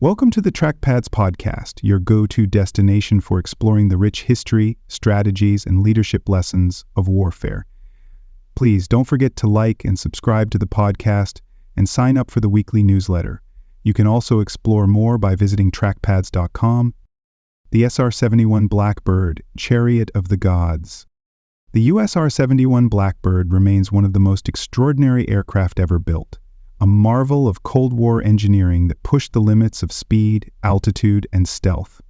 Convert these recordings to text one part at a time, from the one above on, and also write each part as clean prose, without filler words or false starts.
Welcome to the Trackpads podcast, your go-to destination for exploring the rich history, strategies, and leadership lessons of warfare. Please don't forget to like and subscribe to the podcast and sign up for the weekly newsletter. You can also explore more by visiting trackpads.com. The SR-71 Blackbird, Chariot of the Gods. The SR-71 Blackbird remains one of the most extraordinary aircraft ever built. A marvel of Cold War engineering that pushed the limits of speed, altitude, and stealth.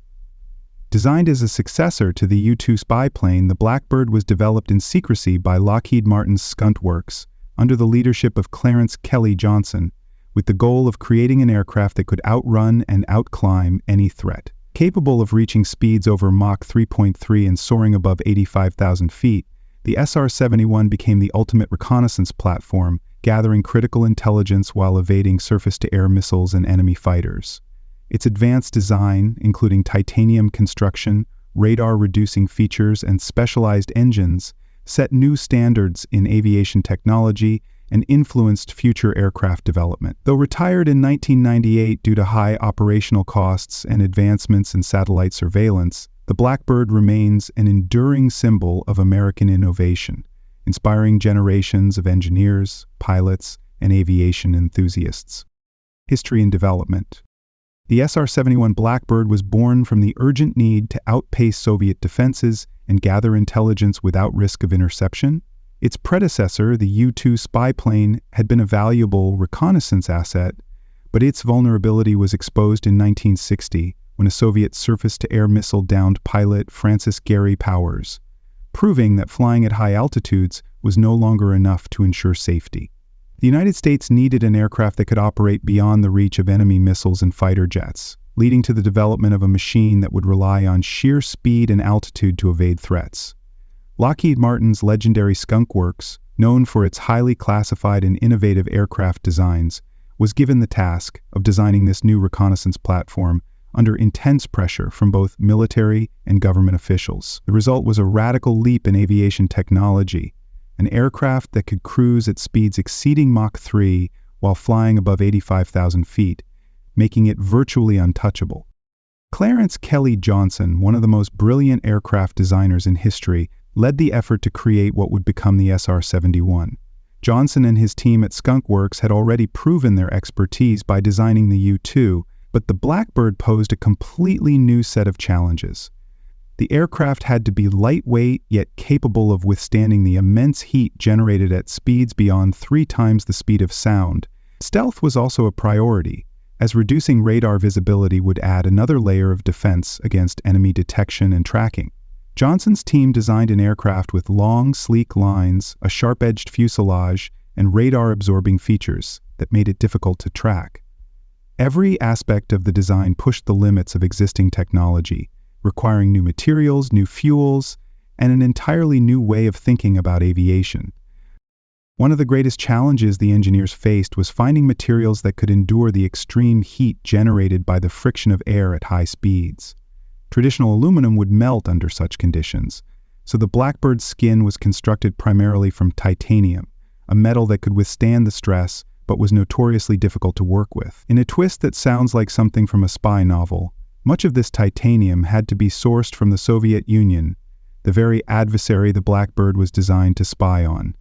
Designed as a successor to the U-2 spy plane, the Blackbird was developed in secrecy by Lockheed Martin's Skunk Works under the leadership of Clarence Kelly Johnson, with the goal of creating an aircraft that could outrun and outclimb any threat. Capable of reaching speeds over Mach 3.3 and soaring above 85,000 feet, the SR-71 became the ultimate reconnaissance platform, gathering critical intelligence while evading surface-to-air missiles and enemy fighters. Its advanced design, including titanium construction, radar-reducing features, and specialized engines, set new standards in aviation technology and influenced future aircraft development. Though retired in 1998 due to high operational costs and advancements in satellite surveillance, the Blackbird remains an enduring symbol of American innovation, inspiring generations of engineers, pilots, and aviation enthusiasts. History and development. The SR-71 Blackbird was born from the urgent need to outpace Soviet defenses and gather intelligence without risk of interception. Its predecessor, the U-2 spy plane, had been a valuable reconnaissance asset, but its vulnerability was exposed in 1960 when a Soviet surface-to-air missile downed pilot Francis Gary Powers, proving that flying at high altitudes was no longer enough to ensure safety. The United States needed an aircraft that could operate beyond the reach of enemy missiles and fighter jets, leading to the development of a machine that would rely on sheer speed and altitude to evade threats. Lockheed Martin's legendary Skunk Works, known for its highly classified and innovative aircraft designs, was given the task of designing this new reconnaissance platform under intense pressure from both military and government officials. The result was a radical leap in aviation technology, an aircraft that could cruise at speeds exceeding Mach 3 while flying above 85,000 feet, making it virtually untouchable. Clarence Kelly Johnson, one of the most brilliant aircraft designers in history, led the effort to create what would become the SR-71. Johnson and his team at Skunk Works had already proven their expertise by designing the U-2, but the Blackbird posed a completely new set of challenges. The aircraft had to be lightweight yet capable of withstanding the immense heat generated at speeds beyond 3 times the speed of sound. Stealth was also a priority, as reducing radar visibility would add another layer of defense against enemy detection and tracking. Johnson's team designed an aircraft with long, sleek lines, a sharp-edged fuselage, and radar-absorbing features that made it difficult to track. Every aspect of the design pushed the limits of existing technology, requiring new materials, new fuels, and an entirely new way of thinking about aviation. One of the greatest challenges the engineers faced was finding materials that could endure the extreme heat generated by the friction of air at high speeds. Traditional aluminum would melt under such conditions, so the Blackbird's skin was constructed primarily from titanium, a metal that could withstand the stress but was notoriously difficult to work with. In a twist that sounds like something from a spy novel, much of this titanium had to be sourced from the Soviet Union, the very adversary the Blackbird was designed to spy on.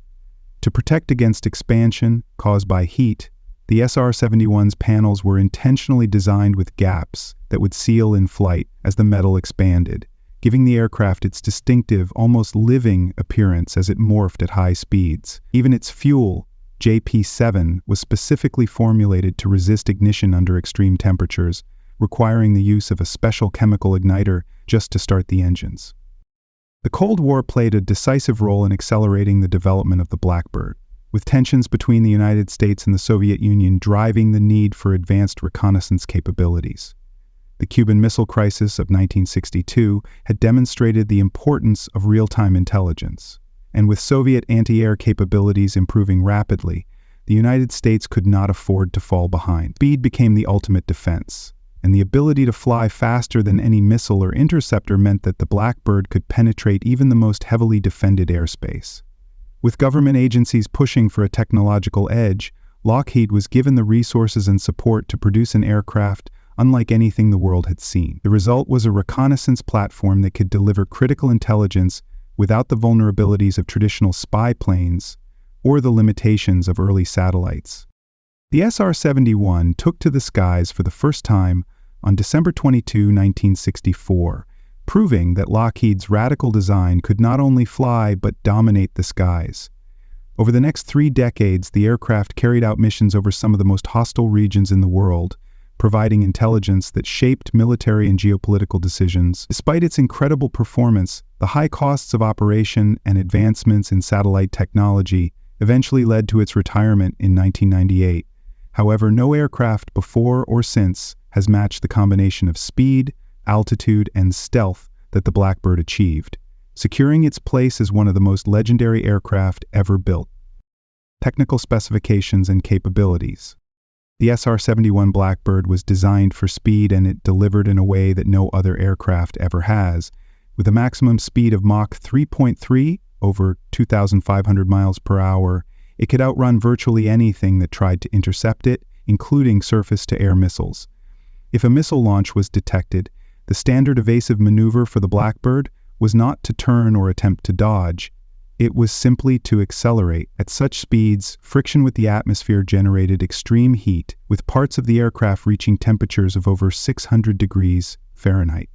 To protect against expansion caused by heat, the SR-71's panels were intentionally designed with gaps that would seal in flight as the metal expanded, giving the aircraft its distinctive, almost living appearance as it morphed at high speeds. Even its fuel, JP-7, was specifically formulated to resist ignition under extreme temperatures, requiring the use of a special chemical igniter just to start the engines. The Cold War played a decisive role in accelerating the development of the Blackbird, with tensions between the United States and the Soviet Union driving the need for advanced reconnaissance capabilities. The Cuban Missile Crisis of 1962 had demonstrated the importance of real-time intelligence, and with Soviet anti-air capabilities improving rapidly, the United States could not afford to fall behind. Speed became the ultimate defense, and the ability to fly faster than any missile or interceptor meant that the Blackbird could penetrate even the most heavily defended airspace. With government agencies pushing for a technological edge, Lockheed was given the resources and support to produce an aircraft unlike anything the world had seen. The result was a reconnaissance platform that could deliver critical intelligence without the vulnerabilities of traditional spy planes or the limitations of early satellites. The SR-71 took to the skies for the first time on December 22, 1964, proving that Lockheed's radical design could not only fly but dominate the skies. Over the next 3 decades, the aircraft carried out missions over some of the most hostile regions in the world, providing intelligence that shaped military and geopolitical decisions. Despite its incredible performance, the high costs of operation and advancements in satellite technology eventually led to its retirement in 1998. However, no aircraft before or since has matched the combination of speed, altitude, and stealth that the Blackbird achieved, securing its place as one of the most legendary aircraft ever built. Technical specifications and capabilities. The SR-71 Blackbird was designed for speed, and it delivered in a way that no other aircraft ever has. With a maximum speed of Mach 3.3, over 2,500 miles per hour, it could outrun virtually anything that tried to intercept it, including surface-to-air missiles. If a missile launch was detected, the standard evasive maneuver for the Blackbird was not to turn or attempt to dodge. It was simply to accelerate. At such speeds, friction with the atmosphere generated extreme heat, with parts of the aircraft reaching temperatures of over 600 degrees Fahrenheit.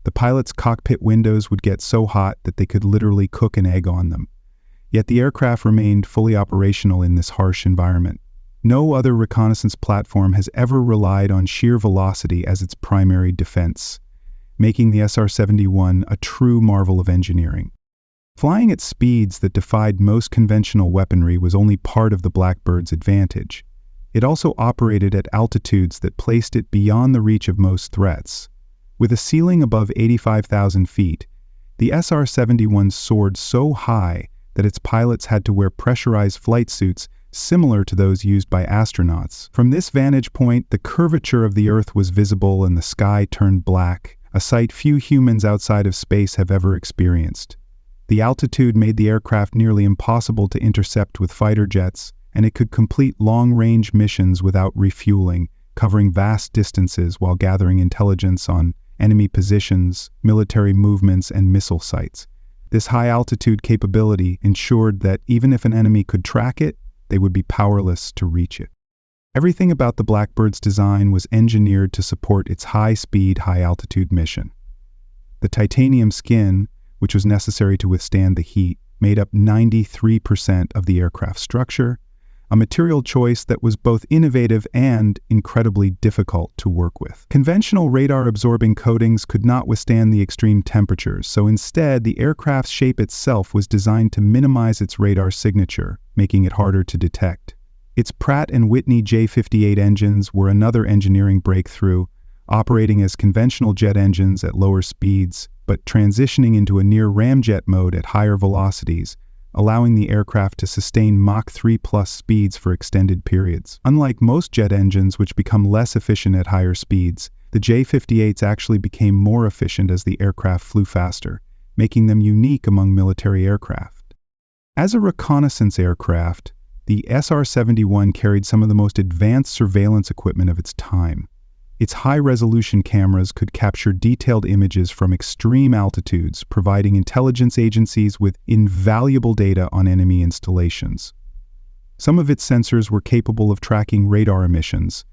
The pilot's cockpit windows would get so hot that they could literally cook an egg on them. Yet the aircraft remained fully operational in this harsh environment. No other reconnaissance platform has ever relied on sheer velocity as its primary defense, making the SR-71 a true marvel of engineering. Flying at speeds that defied most conventional weaponry was only part of the Blackbird's advantage. It also operated at altitudes that placed it beyond the reach of most threats. With a ceiling above 85,000 feet, the SR-71 soared so high that its pilots had to wear pressurized flight suits similar to those used by astronauts. From this vantage point, the curvature of the Earth was visible and the sky turned black, a sight few humans outside of space have ever experienced. The altitude made the aircraft nearly impossible to intercept with fighter jets, and it could complete long-range missions without refueling, covering vast distances while gathering intelligence on enemy positions, military movements, and missile sites. This high-altitude capability ensured that even if an enemy could track it, they would be powerless to reach it. Everything about the Blackbird's design was engineered to support its high-speed, high-altitude mission. The titanium skin, which was necessary to withstand the heat, made up 93% of the aircraft's structure, a material choice that was both innovative and incredibly difficult to work with. Conventional radar-absorbing coatings could not withstand the extreme temperatures, so instead the aircraft's shape itself was designed to minimize its radar signature, making it harder to detect. Its Pratt & Whitney J58 engines were another engineering breakthrough, operating as conventional jet engines at lower speeds, but transitioning into a near ramjet mode at higher velocities, allowing the aircraft to sustain Mach 3+ speeds for extended periods. Unlike most jet engines, which become less efficient at higher speeds, the J58s actually became more efficient as the aircraft flew faster, making them unique among military aircraft. As a reconnaissance aircraft, the SR-71 carried some of the most advanced surveillance equipment of its time. Its high-resolution cameras could capture detailed images from extreme altitudes, providing intelligence agencies with invaluable data on enemy installations. Some of its sensors were capable of tracking radar emissions,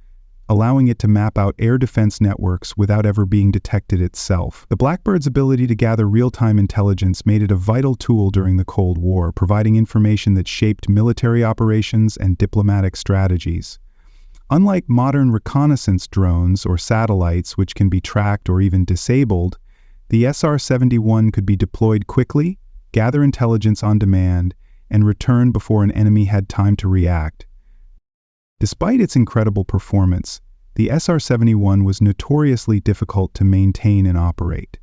allowing it to map out air defense networks without ever being detected itself. The Blackbird's ability to gather real-time intelligence made it a vital tool during the Cold War, providing information that shaped military operations and diplomatic strategies. Unlike modern reconnaissance drones or satellites, which can be tracked or even disabled, the SR-71 could be deployed quickly, gather intelligence on demand, and return before an enemy had time to react. Despite its incredible performance, the SR-71 was notoriously difficult to maintain and operate.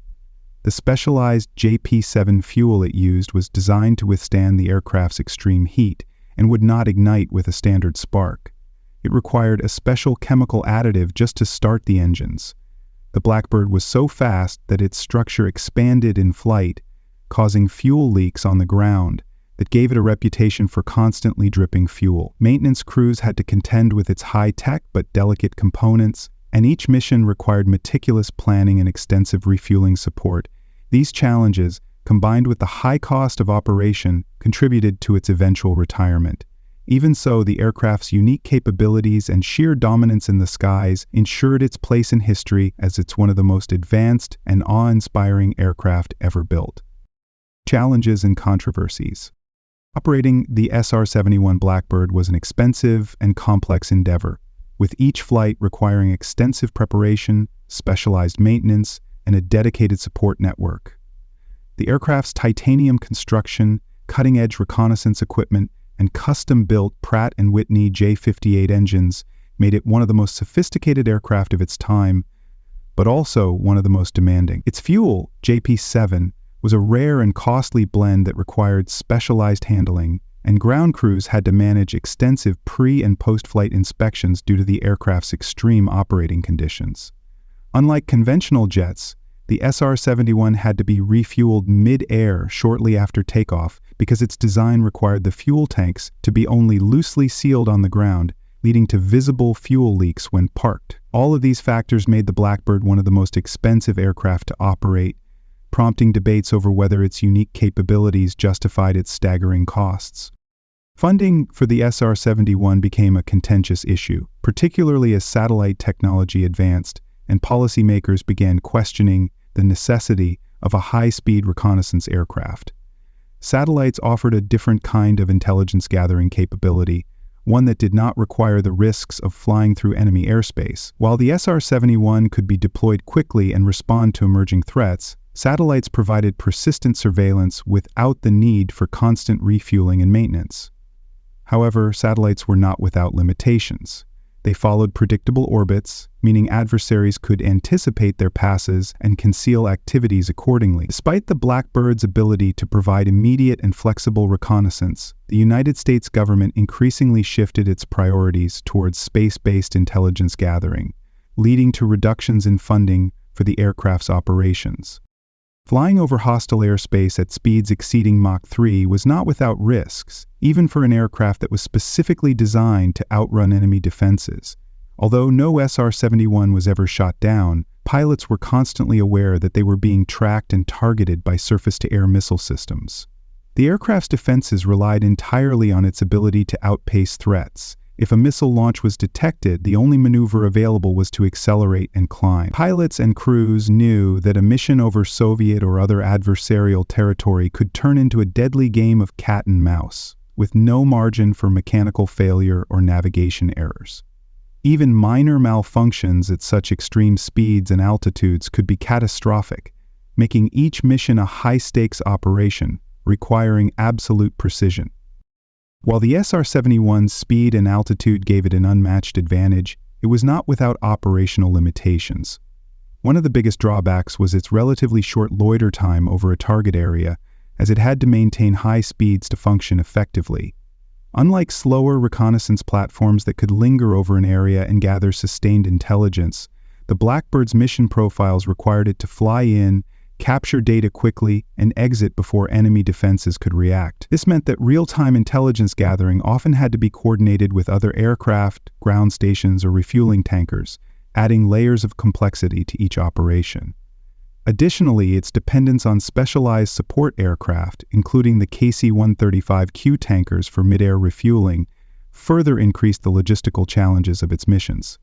The specialized JP-7 fuel it used was designed to withstand the aircraft's extreme heat and would not ignite with a standard spark. It required a special chemical additive just to start the engines. The Blackbird was so fast that its structure expanded in flight, causing fuel leaks on the ground that gave it a reputation for constantly dripping fuel. Maintenance crews had to contend with its high-tech but delicate components, and each mission required meticulous planning and extensive refueling support. These challenges, combined with the high cost of operation, contributed to its eventual retirement. Even so, the aircraft's unique capabilities and sheer dominance in the skies ensured its place in history as it's one of the most advanced and awe-inspiring aircraft ever built. Challenges and controversies. Operating the SR-71 Blackbird was an expensive and complex endeavor, with each flight requiring extensive preparation, specialized maintenance, and a dedicated support network. The aircraft's titanium construction, cutting-edge reconnaissance equipment, and custom-built Pratt & Whitney J58 engines made it one of the most sophisticated aircraft of its time, but also one of the most demanding. Its fuel, JP7, was a rare and costly blend that required specialized handling, and ground crews had to manage extensive pre- and post-flight inspections due to the aircraft's extreme operating conditions. Unlike conventional jets, the SR-71 had to be refueled mid-air shortly after takeoff because its design required the fuel tanks to be only loosely sealed on the ground, leading to visible fuel leaks when parked. All of these factors made the Blackbird one of the most expensive aircraft to operate, prompting debates over whether its unique capabilities justified its staggering costs. Funding for the SR-71 became a contentious issue, particularly as satellite technology advanced and policymakers began questioning the necessity of a high-speed reconnaissance aircraft. Satellites offered a different kind of intelligence-gathering capability, one that did not require the risks of flying through enemy airspace. While the SR-71 could be deployed quickly and respond to emerging threats, satellites provided persistent surveillance without the need for constant refueling and maintenance. However, satellites were not without limitations. They followed predictable orbits, meaning adversaries could anticipate their passes and conceal activities accordingly. Despite the Blackbird's ability to provide immediate and flexible reconnaissance, the United States government increasingly shifted its priorities towards space-based intelligence gathering, leading to reductions in funding for the aircraft's operations. Flying over hostile airspace at speeds exceeding Mach 3 was not without risks, even for an aircraft that was specifically designed to outrun enemy defenses. Although no SR-71 was ever shot down, pilots were constantly aware that they were being tracked and targeted by surface-to-air missile systems. The aircraft's defenses relied entirely on its ability to outpace threats. If a missile launch was detected, the only maneuver available was to accelerate and climb. Pilots and crews knew that a mission over Soviet or other adversarial territory could turn into a deadly game of cat and mouse, with no margin for mechanical failure or navigation errors. Even minor malfunctions at such extreme speeds and altitudes could be catastrophic, making each mission a high-stakes operation, requiring absolute precision. While the SR-71's speed and altitude gave it an unmatched advantage, it was not without operational limitations. One of the biggest drawbacks was its relatively short loiter time over a target area, as it had to maintain high speeds to function effectively. Unlike slower reconnaissance platforms that could linger over an area and gather sustained intelligence, the Blackbird's mission profiles required it to fly in, capture data quickly, and exit before enemy defenses could react. This meant that real-time intelligence gathering often had to be coordinated with other aircraft, ground stations, or refueling tankers, adding layers of complexity to each operation. Additionally, its dependence on specialized support aircraft, including the KC-135Q tankers for mid-air refueling, further increased the logistical challenges of its missions.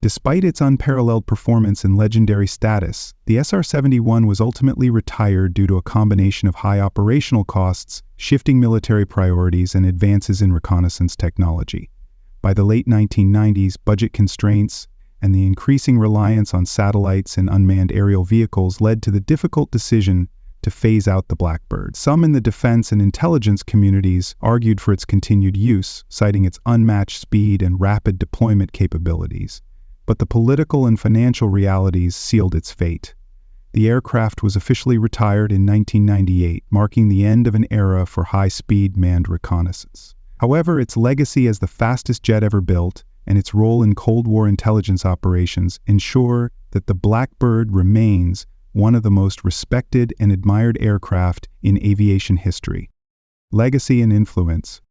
Despite its unparalleled performance and legendary status, the SR-71 was ultimately retired due to a combination of high operational costs, shifting military priorities, and advances in reconnaissance technology. By the late 1990s, budget constraints and the increasing reliance on satellites and unmanned aerial vehicles led to the difficult decision to phase out the Blackbird. Some in the defense and intelligence communities argued for its continued use, citing its unmatched speed and rapid deployment capabilities. But the political and financial realities sealed its fate. The aircraft was officially retired in 1998, marking the end of an era for high-speed manned reconnaissance. However, its legacy as the fastest jet ever built and its role in Cold War intelligence operations ensure that the Blackbird remains one of the most respected and admired aircraft in aviation history. Legacy and influence.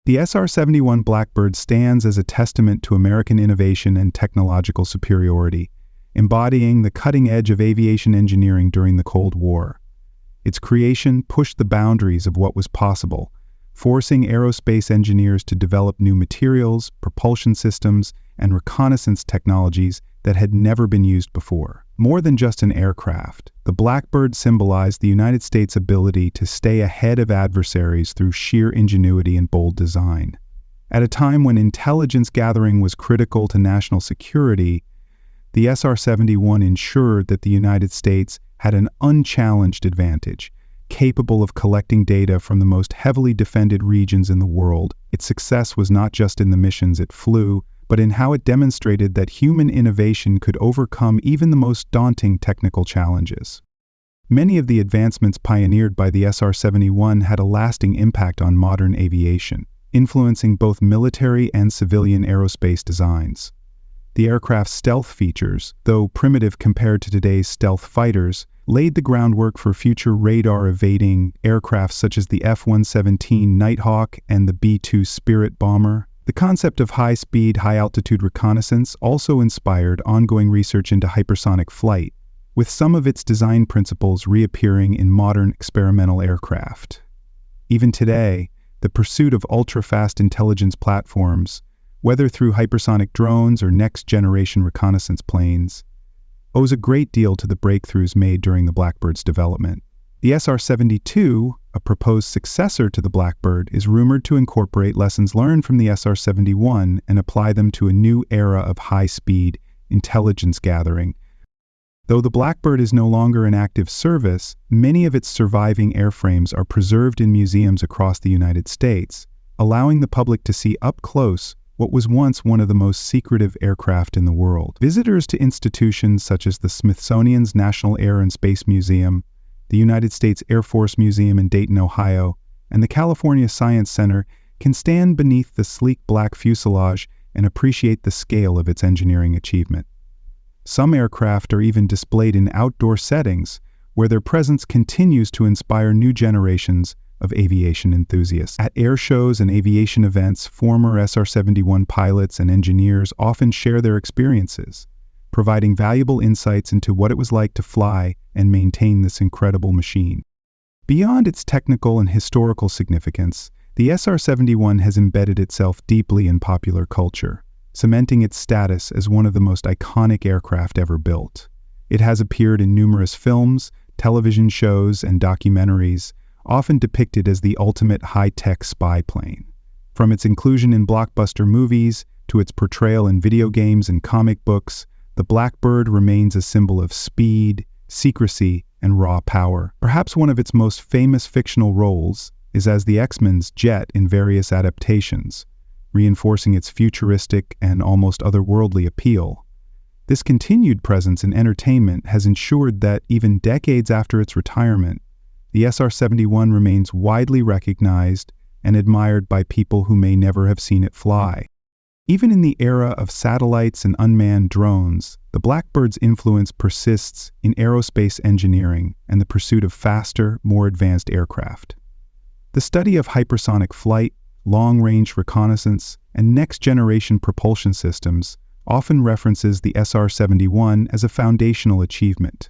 The SR-71 Blackbird stands as a testament to American innovation and technological superiority, embodying the cutting edge of aviation engineering during the Cold War. Its creation pushed the boundaries of what was possible, forcing aerospace engineers to develop new materials, propulsion systems, and reconnaissance technologies that had never been used before. More than just an aircraft, the Blackbird symbolized the United States' ability to stay ahead of adversaries through sheer ingenuity and bold design. At a time when intelligence gathering was critical to national security, the SR-71 ensured that the United States had an unchallenged advantage, capable of collecting data from the most heavily defended regions in the world. Its success was not just in the missions it flew, but in how it demonstrated that human innovation could overcome even the most daunting technical challenges. Many of the advancements pioneered by the SR-71 had a lasting impact on modern aviation, influencing both military and civilian aerospace designs. The aircraft's stealth features, though primitive compared to today's stealth fighters, laid the groundwork for future radar-evading aircraft such as the F-117 Nighthawk and the B-2 Spirit bomber. The concept of high-speed, high-altitude reconnaissance also inspired ongoing research into hypersonic flight, with some of its design principles reappearing in modern experimental aircraft. Even today, the pursuit of ultra-fast intelligence platforms, whether through hypersonic drones or next-generation reconnaissance planes, owes a great deal to the breakthroughs made during the Blackbird's development. The SR-72, a proposed successor to the Blackbird, is rumored to incorporate lessons learned from the SR-71 and apply them to a new era of high-speed intelligence gathering. Though the Blackbird is no longer in active service, many of its surviving airframes are preserved in museums across the United States, allowing the public to see up close what was once one of the most secretive aircraft in the world. Visitors to institutions such as the Smithsonian's National Air and Space Museum, the United States Air Force Museum in Dayton, Ohio, and the California Science Center can stand beneath the sleek black fuselage and appreciate the scale of its engineering achievement. Some aircraft are even displayed in outdoor settings, where their presence continues to inspire new generations of aviation enthusiasts. At air shows and aviation events, former SR-71 pilots and engineers often share their experiences, providing valuable insights into what it was like to fly and maintain this incredible machine. Beyond its technical and historical significance, the SR-71 has embedded itself deeply in popular culture, cementing its status as one of the most iconic aircraft ever built. It has appeared in numerous films, television shows, and documentaries, often depicted as the ultimate high-tech spy plane. From its inclusion in blockbuster movies to its portrayal in video games and comic books, the Blackbird remains a symbol of speed, secrecy, and raw power. Perhaps one of its most famous fictional roles is as the X-Men's jet in various adaptations, reinforcing its futuristic and almost otherworldly appeal. This continued presence in entertainment has ensured that even decades after its retirement, the SR-71 remains widely recognized and admired by people who may never have seen it fly. Even in the era of satellites and unmanned drones, the Blackbird's influence persists in aerospace engineering and the pursuit of faster, more advanced aircraft. The study of hypersonic flight, long-range reconnaissance, and next-generation propulsion systems often references the SR-71 as a foundational achievement.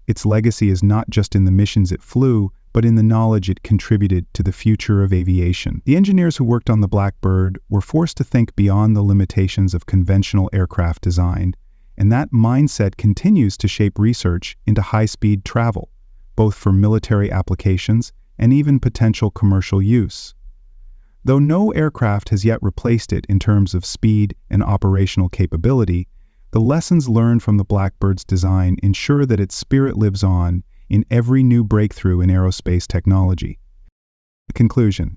Its legacy is not just in the missions it flew, but in the knowledge it contributed to the future of aviation. The engineers who worked on the Blackbird were forced to think beyond the limitations of conventional aircraft design, and that mindset continues to shape research into high-speed travel, both for military applications and even potential commercial use. Though no aircraft has yet replaced it in terms of speed and operational capability, the lessons learned from the Blackbird's design ensure that its spirit lives on in every new breakthrough in aerospace technology. Conclusion: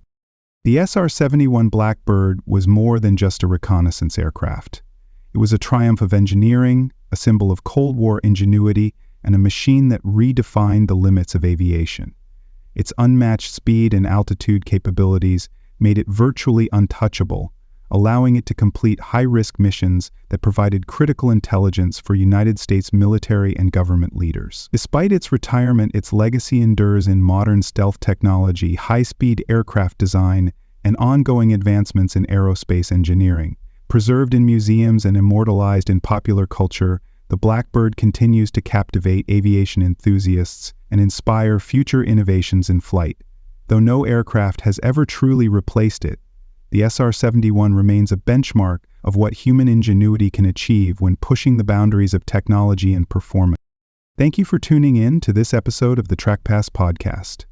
the SR-71 Blackbird was more than just a reconnaissance aircraft. It was a triumph of engineering, a symbol of Cold War ingenuity, and a machine that redefined the limits of aviation. Its unmatched speed and altitude capabilities made it virtually untouchable, allowing it to complete high-risk missions that provided critical intelligence for United States military and government leaders. Despite its retirement, its legacy endures in modern stealth technology, high-speed aircraft design, and ongoing advancements in aerospace engineering. Preserved in museums and immortalized in popular culture, the Blackbird continues to captivate aviation enthusiasts and inspire future innovations in flight. Though no aircraft has ever truly replaced it, the SR-71 remains a benchmark of what human ingenuity can achieve when pushing the boundaries of technology and performance. Thank you for tuning in to this episode of the Trackpads podcast.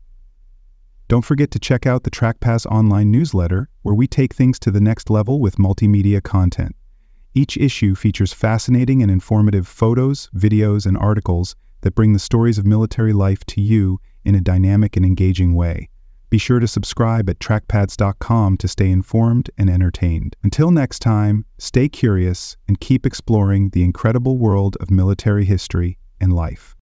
Don't forget to check out the Trackpads online newsletter, where we take things to the next level with multimedia content. Each issue features fascinating and informative photos, videos, and articles that bring the stories of military life to you in a dynamic and engaging way. Be sure to subscribe at trackpads.com to stay informed and entertained. Until next time, stay curious and keep exploring the incredible world of military history and life.